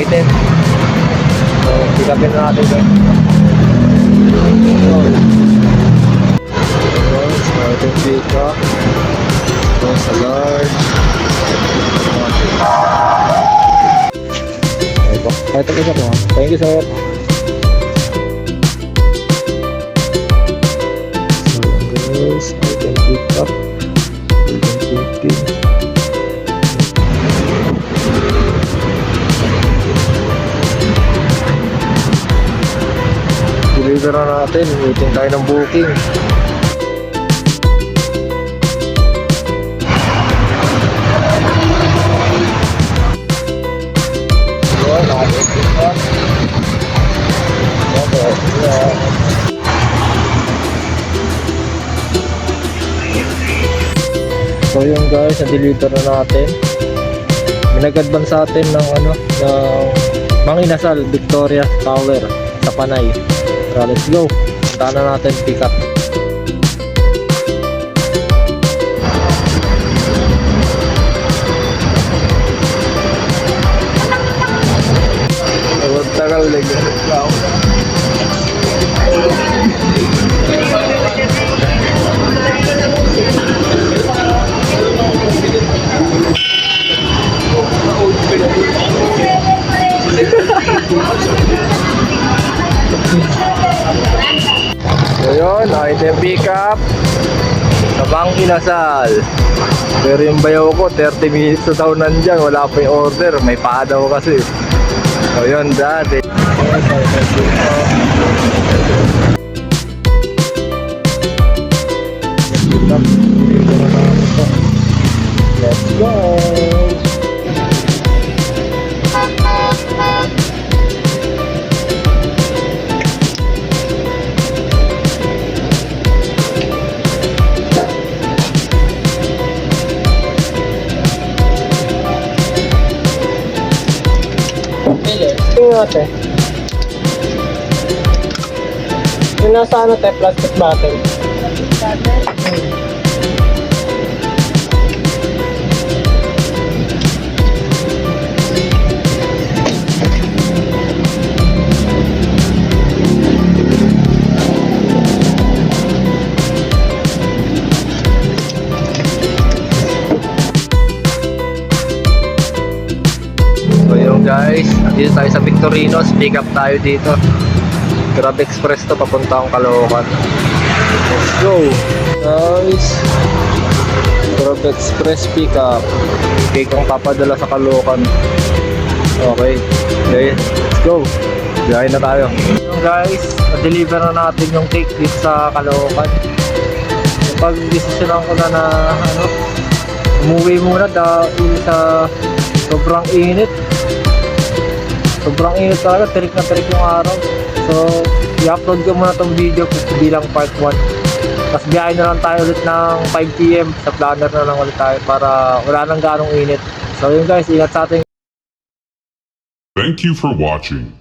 item. So, pick-upin na natin guys. So, item pick-up. So, sa guard. Ito pick-up mo. Thank you sir. So, guys, item pick-up. Item 15. Deliver na natin, waiting tayo ng booking. So yun guys, na-deliver na natin. Minag-advance sa atin ng ng Mang Inasal Victoria Tower sa Panay. So let's go. Punta na natin pick up. Tagal lang. So yun, item pick up sa Mang Inasal. Pero yung bayaw ko 30 minutes na daw nandyan, wala pa yung order, may paa daw kasi. So yun dati. Let's go. Tingnan natin. Yung nasa plastic bottle. So yun guys, dito tayo sa Victorinos, pick up tayo dito. Grab Express to, papuntang Caloocan. Let's go guys. Grab Express pick up. Okay, kung papadala sa Caloocan. Okay, let's go. Biyahe na tayo. So guys, na-deliver na natin yung cake dito sa Caloocan. Pag-desisyonan ko na umuwi muna dahil sa sobrang init. Sobrang init talaga, tirik na tirik yung araw. So, i-upload ko muna tong video bilang part 1. Tapos biyahe na lang tayo ulit ng 5 PM. Sa planner na lang ulit tayo para wala nang ganong init. So yun guys, ingat sa atin. Thank you for watching.